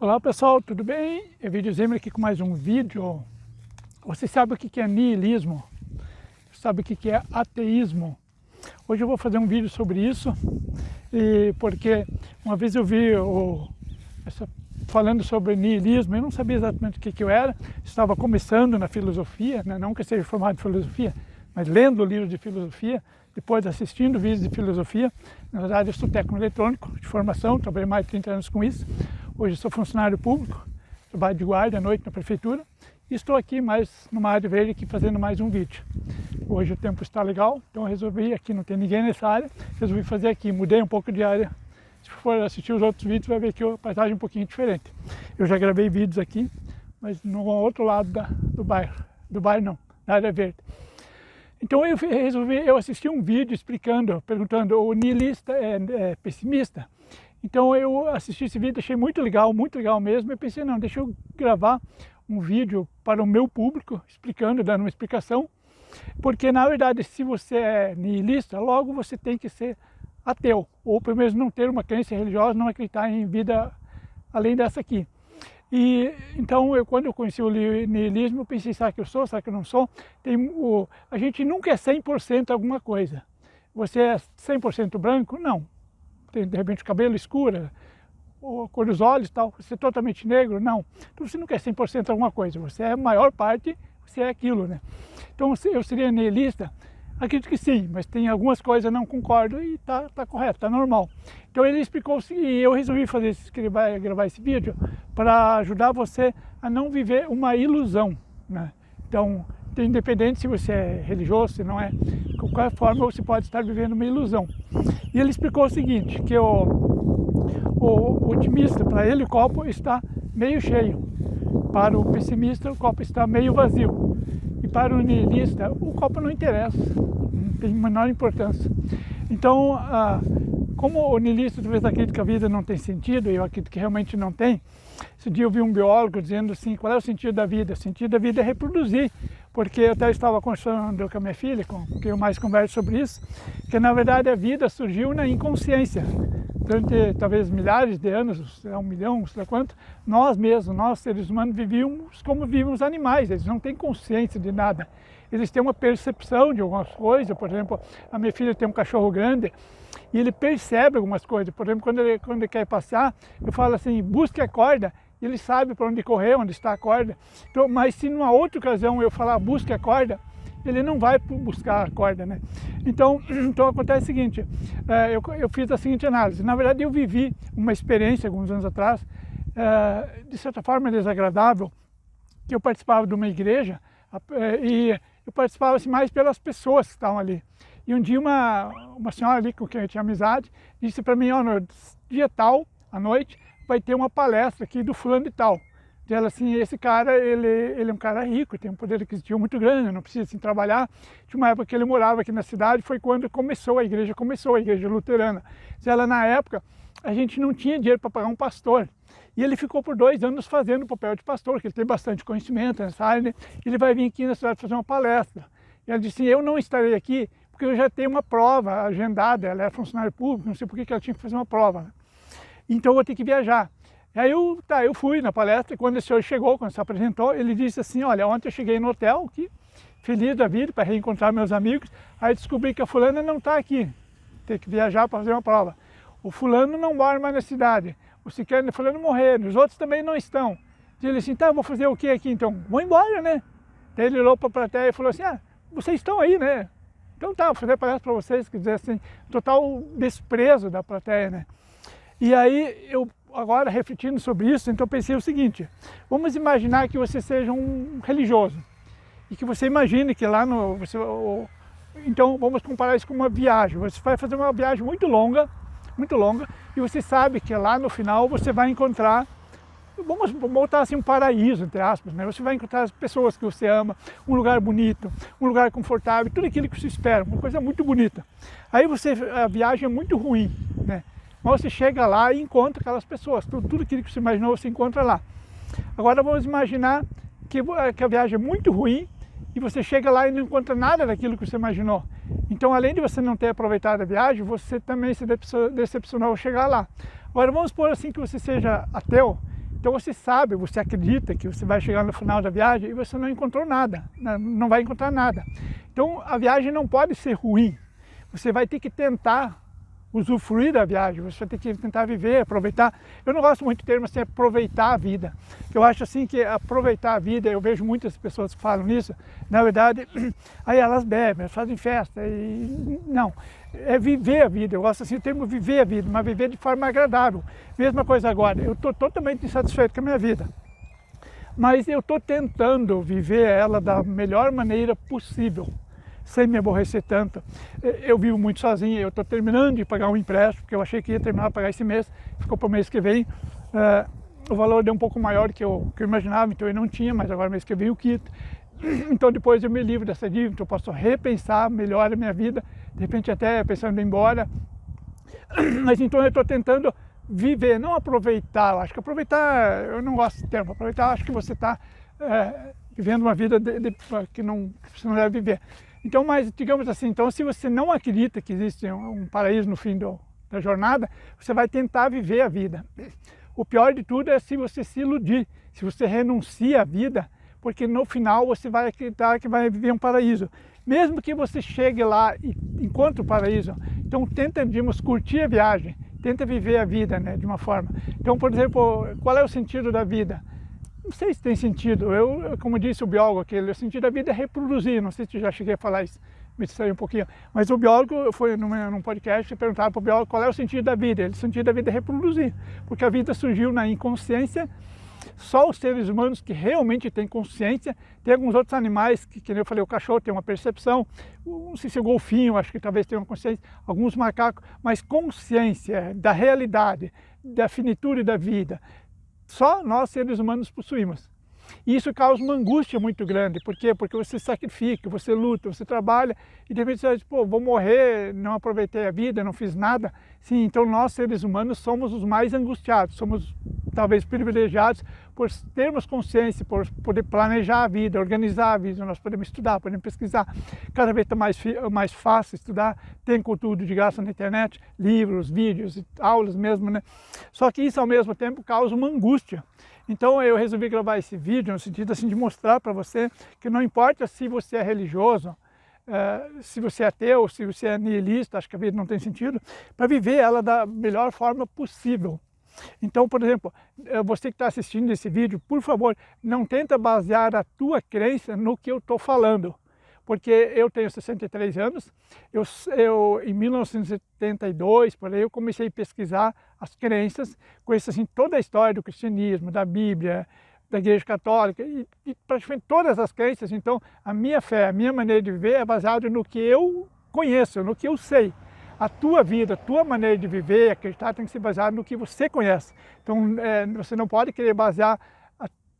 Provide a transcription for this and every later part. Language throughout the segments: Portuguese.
Olá pessoal, tudo bem? É Videozemer aqui com mais um vídeo. Você sabe o que é niilismo? Sabe o que é ateísmo? Hoje eu vou fazer um vídeo sobre isso, porque uma vez eu vi falando sobre niilismo, eu não sabia exatamente o que eu era, estava começando na filosofia, né? Não que eu seja formado em filosofia, mas lendo livros de filosofia, depois assistindo vídeos de filosofia. Na verdade eu sou técnico eletrônico de formação, trabalhei mais de 30 anos com isso. Hoje eu sou funcionário público, trabalho de guarda à noite na prefeitura e estou aqui mais numa área verde aqui fazendo mais um vídeo. Hoje o tempo está legal, então eu resolvi, aqui não tem ninguém nessa área, resolvi fazer aqui, mudei um pouco de área. Se for assistir os outros vídeos vai ver que a paisagem é um pouquinho diferente. Eu já gravei vídeos aqui, mas no outro lado do bairro não, da área verde. Então eu assisti um vídeo explicando, perguntando, o niilista é pessimista? Então eu assisti esse vídeo, achei muito legal mesmo, e pensei, não, deixa eu gravar um vídeo para o meu público, explicando, dando uma explicação, porque na verdade se você é niilista, logo você tem que ser ateu, ou pelo menos não ter uma crença religiosa, não acreditar em vida além dessa aqui. E então quando eu conheci o niilismo, eu pensei, será que eu sou, será que eu não sou? A gente nunca é 100% alguma coisa. Você é 100% branco? Não. Tem de repente o cabelo escuro, a cor dos olhos e tal, você é totalmente negro? Não. Então você nunca é 100% alguma coisa, você é a maior parte, você é aquilo, né? Então eu seria niilista? Acredito que sim, mas tem algumas coisas eu não concordo e tá correto, tá normal. Então ele explicou e eu resolvi gravar esse vídeo para ajudar você a não viver uma ilusão, né? Então, independente se você é religioso, se não é, de qualquer forma você pode estar vivendo uma ilusão. E ele explicou o seguinte, que o otimista, para ele o copo está meio cheio, para o pessimista o copo está meio vazio, e para o niilista o copo não interessa, não tem menor importância. Então, como o niilista talvez acredita que a vida não tem sentido, e eu acredito que realmente não tem. Esse dia eu vi um biólogo dizendo assim, qual é o sentido da vida? O sentido da vida é reproduzir, porque eu até estava conversando com a minha filha, com quem eu mais converso sobre isso, que na verdade a vida surgiu na inconsciência. Durante talvez milhares de anos, 1 milhão, sei lá quanto, nós mesmos, nós seres humanos vivíamos como vivem os animais, eles não têm consciência de nada. Eles têm uma percepção de algumas coisas, por exemplo, a minha filha tem um cachorro grande, e ele percebe algumas coisas. Por exemplo, quando ele quer passear, eu falo assim, busque a corda, e ele sabe para onde correr, onde está a corda. Então, mas se numa outra ocasião eu falar busque a corda, ele não vai buscar a corda, né? Então acontece o seguinte, eu fiz a seguinte análise. Na verdade eu vivi uma experiência alguns anos atrás, de certa forma desagradável, que eu participava de uma igreja, e eu participava assim, mais pelas pessoas que estavam ali. E um dia uma senhora ali com quem eu tinha amizade, disse para mim, ó, no dia tal, à noite, vai ter uma palestra aqui do fulano de tal. E ela assim, esse cara, ele é um cara rico, tem um poder aquisitivo muito grande, não precisa assim, trabalhar. Tinha uma época que ele morava aqui na cidade, foi quando começou a igreja luterana. E ela, na época, a gente não tinha dinheiro para pagar um pastor. E ele ficou por 2 anos fazendo o papel de pastor, que ele tem bastante conhecimento nessa área, né? Ele vai vir aqui na cidade fazer uma palestra. E ela disse, eu não estarei aqui, porque eu já tenho uma prova agendada, ela é funcionária pública, não sei por que ela tinha que fazer uma prova, né? Então eu vou ter que viajar. Aí eu fui na palestra, e quando o senhor chegou, quando se apresentou, ele disse assim, olha, ontem eu cheguei no hotel, aqui, feliz da vida, para reencontrar meus amigos, aí descobri que a fulana não está aqui, tem que viajar para fazer uma prova. O fulano não mora mais na cidade, o ciclano e o fulano morreram, os outros também não estão. E ele assim, tá, eu vou fazer o que aqui então? Vou embora, né? Daí ele olhou para a plateia e falou assim, vocês estão aí, né? Então tá, vou fazer a palestra para vocês, quer dizer assim, total desprezo da plateia, né? E aí eu, agora refletindo sobre isso, então pensei o seguinte, vamos imaginar que você seja um religioso, e que você imagine que lá então vamos comparar isso com uma viagem, você vai fazer uma viagem muito longa, e você sabe que lá no final você vai encontrar, vamos botar assim um paraíso, entre aspas, né? Você vai encontrar as pessoas que você ama, um lugar bonito, um lugar confortável, tudo aquilo que você espera, uma coisa muito bonita. Aí a viagem é muito ruim, né? Mas você chega lá e encontra aquelas pessoas, tudo aquilo que você imaginou você encontra lá. Agora vamos imaginar que a viagem é muito ruim e você chega lá e não encontra nada daquilo que você imaginou. Então, além de você não ter aproveitado a viagem, você também se decepcionou ao chegar lá. Agora vamos supor assim que você seja ateu, Então você sabe, você acredita que você vai chegar no final da viagem e você não encontrou nada, não vai encontrar nada. Então a viagem não pode ser ruim, você vai ter que tentar usufruir da viagem, você vai ter que tentar viver, aproveitar. Eu não gosto muito do termo assim, aproveitar a vida. Eu acho assim que aproveitar a vida, eu vejo muitas pessoas que falam isso, na verdade, aí elas bebem, elas fazem festa, e não, é viver a vida. Eu gosto assim do termo viver a vida, mas viver de forma agradável. Mesma coisa agora, eu estou totalmente insatisfeito com a minha vida, mas eu estou tentando viver ela da melhor maneira possível, sem me aborrecer tanto. Eu vivo muito sozinho, eu estou terminando de pagar um empréstimo, porque eu achei que ia terminar de pagar esse mês, ficou para o mês que vem. O valor deu um pouco maior do que eu imaginava, então eu não tinha, mas agora mês que vem eu quito. Então depois eu me livro dessa dívida, eu posso repensar melhor a minha vida, de repente até pensando em ir embora. Mas então eu estou tentando viver, não aproveitar. Eu acho que aproveitar, eu não gosto do termo, aproveitar, acho que você está vivendo uma vida que você não deve viver. Então, mas digamos assim, então se você não acredita que existe um paraíso no fim da jornada, você vai tentar viver a vida. O pior de tudo é se você se iludir, se você renuncia à vida, porque no final você vai acreditar que vai viver um paraíso. Mesmo que você chegue lá e encontre o paraíso, então tenta, digamos, curtir a viagem, tenta viver a vida, né, de uma forma. Então, por exemplo, qual é o sentido da vida? Não sei se tem sentido. Como disse o biólogo, o sentido da vida é reproduzir. Não sei se já cheguei a falar isso, me distraí um pouquinho. Mas o biólogo, foi num podcast, perguntaram para o biólogo qual é o sentido da vida. O sentido da vida é reproduzir, porque a vida surgiu na inconsciência. Só os seres humanos que realmente têm consciência, tem alguns outros animais, que eu falei, o cachorro tem uma percepção, não sei se o golfinho, acho que talvez tenha uma consciência, alguns macacos, mas consciência da realidade, da finitude da vida, só nós, seres humanos, possuímos. E isso causa uma angústia muito grande. Por quê? Porque você sacrifica, você luta, você trabalha e de repente você diz, pô, vou morrer, não aproveitei a vida, não fiz nada. Sim, então nós, seres humanos, somos os mais angustiados, somos talvez privilegiados por termos consciência, por poder planejar a vida, organizar a vida. Nós podemos estudar, podemos pesquisar. Cada vez está mais fácil estudar, tem conteúdo de graça na internet, livros, vídeos, aulas mesmo, né? Só que isso ao mesmo tempo causa uma angústia. Então eu resolvi gravar esse vídeo no sentido assim, de mostrar para você que não importa se você é religioso, se você é ateu, se você é nihilista, acho que a vida não tem sentido, para viver ela da melhor forma possível. Então, por exemplo, você que está assistindo esse vídeo, por favor, não tenta basear a tua crença no que eu estou falando. Porque eu tenho 63 anos, em 1972, por aí, eu comecei a pesquisar as crenças, conheço assim, toda a história do cristianismo, da Bíblia, da Igreja Católica, e praticamente todas as crenças. Então, a minha fé, a minha maneira de viver é baseada no que eu conheço, no que eu sei. A tua vida, a tua maneira de viver, acreditar, tem que ser baseada no que você conhece. Então, você não pode querer basear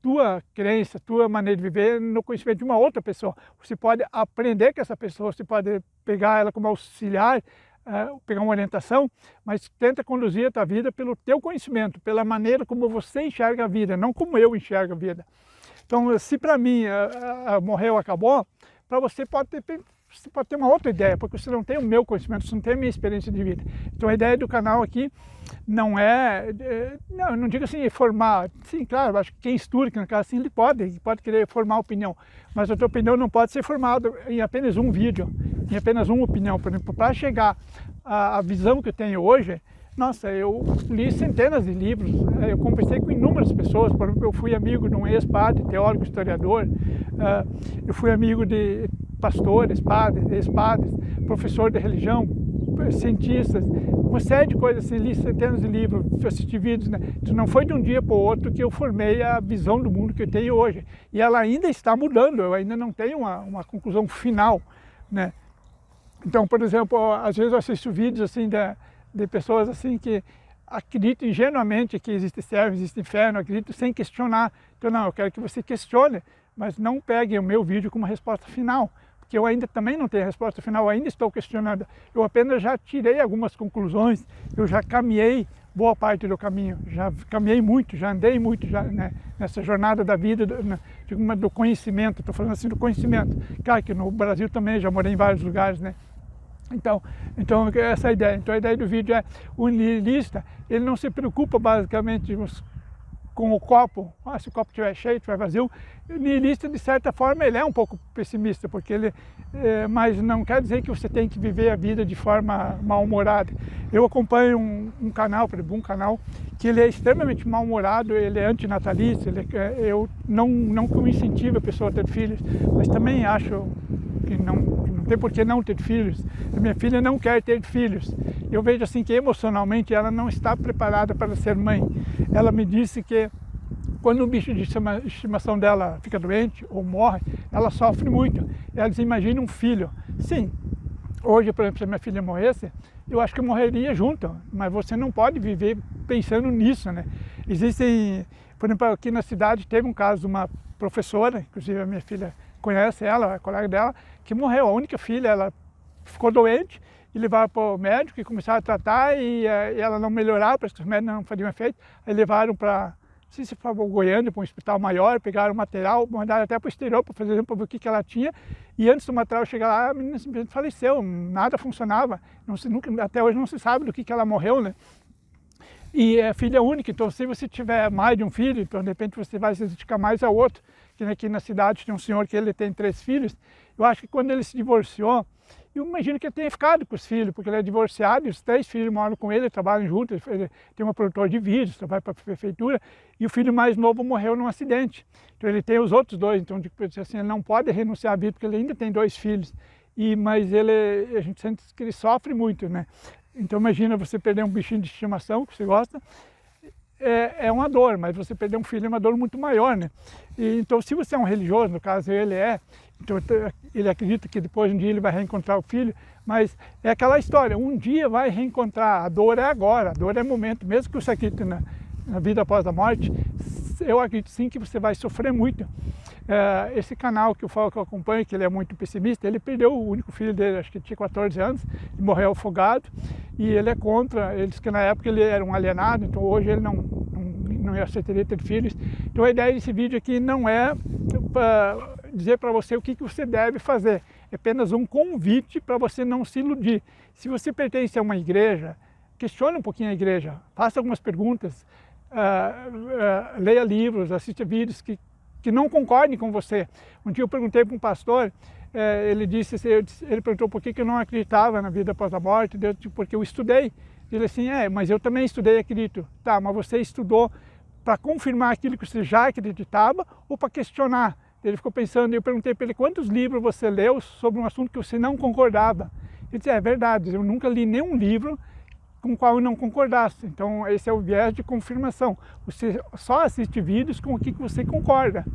tua crença, tua maneira de viver no conhecimento de uma outra pessoa. Você pode aprender com essa pessoa, você pode pegar ela como auxiliar, pegar uma orientação, mas tenta conduzir a tua vida pelo teu conhecimento, pela maneira como você enxerga a vida, não como eu enxergo a vida. Então, se para mim morreu, acabou, para você pode ter uma outra ideia, porque você não tem o meu conhecimento, você não tem a minha experiência de vida. Então a ideia do canal aqui não não digo assim, formar, sim, claro, acho que quem estuda, que no caso assim, ele pode querer formar opinião, mas a tua opinião não pode ser formada em apenas um vídeo, em apenas uma opinião. Por exemplo, para chegar à visão que eu tenho hoje, nossa, eu li centenas de livros, eu conversei com inúmeras pessoas. Por exemplo, eu fui amigo de um ex-padre, teólogo, historiador, eu fui amigo de pastores, padres, ex-padres, professor de religião, cientistas, uma série de coisas assim, li centenas de livros, assisti vídeos, né? Então não foi de um dia para o outro que eu formei a visão do mundo que eu tenho hoje. E ela ainda está mudando, eu ainda não tenho uma conclusão final, né? Então, por exemplo, às vezes eu assisto vídeos assim de pessoas assim que acreditam ingenuamente que existe céu, existe inferno, acreditam sem questionar. Então não, eu quero que você questione, mas não pegue o meu vídeo como resposta final, porque eu ainda também não tenho a resposta final, ainda estou questionando. Eu apenas já tirei algumas conclusões, eu já caminhei boa parte do caminho, já caminhei muito, já andei muito já, né, nessa jornada da vida, do conhecimento, estou falando assim do conhecimento. Claro que no Brasil também já morei em vários lugares, né? Então essa é a ideia. Então a ideia do vídeo é o nihilista, ele não se preocupa basicamente com o copo, se o copo estiver cheio, estiver vazio. O niilista, de certa forma, ele é um pouco pessimista, porque mas não quer dizer que você tem que viver a vida de forma mal-humorada. Eu acompanho um canal, por exemplo, um canal que ele é extremamente mal-humorado, ele é antinatalista, eu não que eu incentivo a pessoa a ter filhos, mas também acho que não tem por que não ter filhos. A minha filha não quer ter filhos. Eu vejo assim que emocionalmente ela não está preparada para ser mãe. Ela me disse que quando o bicho de estimação dela fica doente ou morre, ela sofre muito. Ela diz, imagina um filho. Sim, hoje, por exemplo, se a minha filha morresse, eu acho que eu morreria junto, mas você não pode viver pensando nisso, né? Existem, por exemplo, aqui na cidade teve um caso de uma professora, inclusive a minha filha conhece ela, a colega dela, que morreu, a única filha, ela ficou doente, e levaram para o médico e começaram a tratar e ela não melhorava, parece que os médicos não faziam efeito, aí levaram para, não sei se foi para Goiânia, para um hospital maior, pegaram o material, mandaram até para o exterior para fazer para ver o que ela tinha, e antes do material chegar lá, a menina simplesmente faleceu, nada funcionava, até hoje não se sabe do que ela morreu, né? E é filha única, então se você tiver mais de um filho, então de repente você vai se dedicar mais ao outro, que aqui na cidade tem um senhor que ele tem 3 filhos, eu acho que quando ele se divorciou, eu imagino que ele tenha ficado com os filhos, porque ele é divorciado e os 3 filhos moram com ele, trabalham juntos, ele tem uma produtora de vídeos, trabalha para a prefeitura, e o filho mais novo morreu num acidente. Então ele tem os outros 2, então assim, ele não pode renunciar à vida, porque ele ainda tem 2 filhos, mas a gente sente que ele sofre muito, né? Então imagina você perder um bichinho de estimação que você gosta, é uma dor, mas você perder um filho é uma dor muito maior, né? Então se você é um religioso, no caso ele então ele acredita que depois um dia ele vai reencontrar o filho, mas é aquela história, um dia vai reencontrar, a dor é agora, a dor é momento, mesmo que você acredite na vida após a morte, eu acredito sim que você vai sofrer muito. Esse canal que eu falo que eu acompanho, que ele é muito pessimista, ele perdeu o único filho dele, acho que tinha 14 anos, e morreu afogado, e ele é contra, ele disse que na época ele era um alienado, então hoje ele não aceitaria ter filhos. Então a ideia desse vídeo aqui não é para dizer para você o que você deve fazer, é apenas um convite para você não se iludir. Se você pertence a uma igreja, questione um pouquinho a igreja, faça algumas perguntas, leia livros, assista vídeos que não concordem com você. Um dia eu perguntei para um pastor, ele perguntou por que eu não acreditava na vida após a morte, porque eu estudei. Ele assim, mas eu também estudei e acredito. Tá, mas você estudou para confirmar aquilo que você já acreditava ou para questionar? Ele ficou pensando, e eu perguntei para ele quantos livros você leu sobre um assunto que você não concordava. Ele disse, é verdade, eu nunca li nenhum livro com o qual eu não concordasse. Então esse é o viés de confirmação. Você só assiste vídeos com o que você concorda.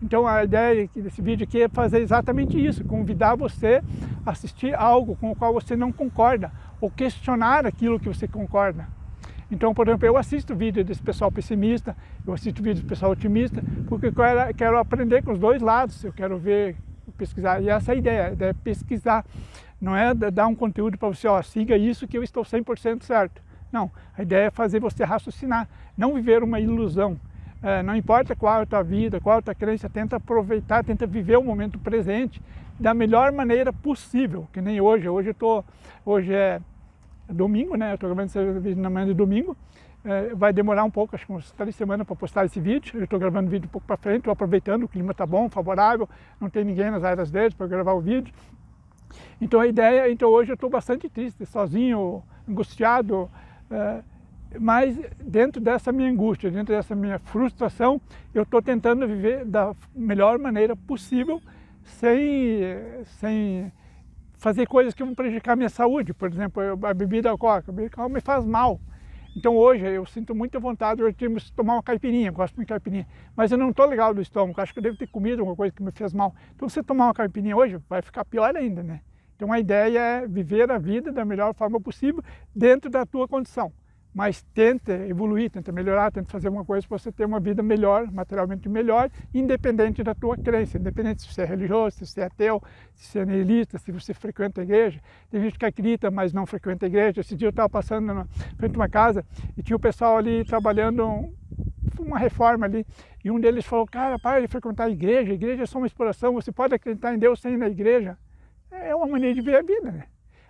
Então a ideia desse vídeo aqui é fazer exatamente isso, convidar você a assistir algo com o qual você não concorda, ou questionar aquilo que você concorda. Então, por exemplo, eu assisto vídeo desse pessoal pessimista, eu assisto vídeo do pessoal otimista, porque eu quero aprender com os dois lados, eu quero ver, pesquisar, e essa é a ideia é pesquisar, não é dar um conteúdo para você, siga isso que eu estou 100% certo. Não, a ideia é fazer você raciocinar, não viver uma ilusão. Não importa qual é a tua vida, qual é a tua crença, tenta aproveitar, tenta viver o momento presente da melhor maneira possível, que nem hoje. Hoje é domingo, né? Eu estou gravando esse vídeo na manhã de domingo. Vai demorar um pouco, acho que umas 3 semanas para postar esse vídeo. Eu estou gravando o vídeo um pouco para frente, estou aproveitando, o clima está bom, favorável, não tem ninguém nas áreas verdes para gravar o vídeo. Então a ideia, hoje eu estou bastante triste, sozinho, angustiado, mas dentro dessa minha angústia, dentro dessa minha frustração, eu estou tentando viver da melhor maneira possível, sem fazer coisas que vão prejudicar a minha saúde. Por exemplo, a bebida alcoólica me faz mal. Então hoje eu sinto muita vontade de tomar uma caipirinha, gosto de caipirinha, mas eu não estou legal do estômago, acho que eu devo ter comido alguma coisa que me fez mal. Então se você tomar uma caipirinha hoje, vai ficar pior ainda, né? Então a ideia é viver a vida da melhor forma possível dentro da tua condição. Mas tenta evoluir, tenta melhorar, tenta fazer alguma coisa para você ter uma vida melhor, materialmente melhor, independente da tua crença, independente se você é religioso, se você é ateu, se você é niilista, se você frequenta a igreja. Tem gente que acredita, mas não frequenta a igreja. Esse dia eu estava passando na frente de uma casa e tinha o pessoal ali trabalhando uma reforma ali, e um deles falou, cara, para de frequentar a igreja é só uma exploração, você pode acreditar em Deus sem ir na igreja. É uma maneira de ver a vida, né?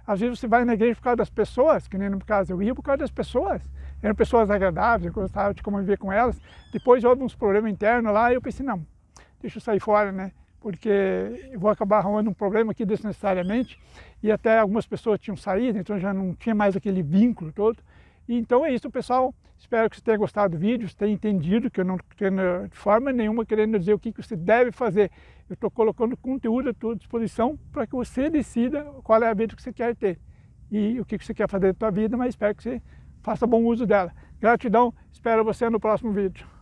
Às vezes você vai na igreja por causa das pessoas, que nem no caso eu ia por causa das pessoas. eram pessoas agradáveis, eu gostava de conviver com elas. Depois houve uns problemas internos lá e eu pensei, não, deixa eu sair fora, né? Porque eu vou acabar arrumando um problema aqui desnecessariamente. E até algumas pessoas tinham saído, então já não tinha mais aquele vínculo todo. E então é isso, pessoal. Espero que você tenha gostado do vídeo, você tenha entendido que eu não estou de forma nenhuma querendo dizer o que você deve fazer. Eu estou colocando conteúdo à sua disposição para que você decida qual é a vida que você quer ter e o que você quer fazer da sua vida, mas espero que você faça bom uso dela. Gratidão, espero você no próximo vídeo.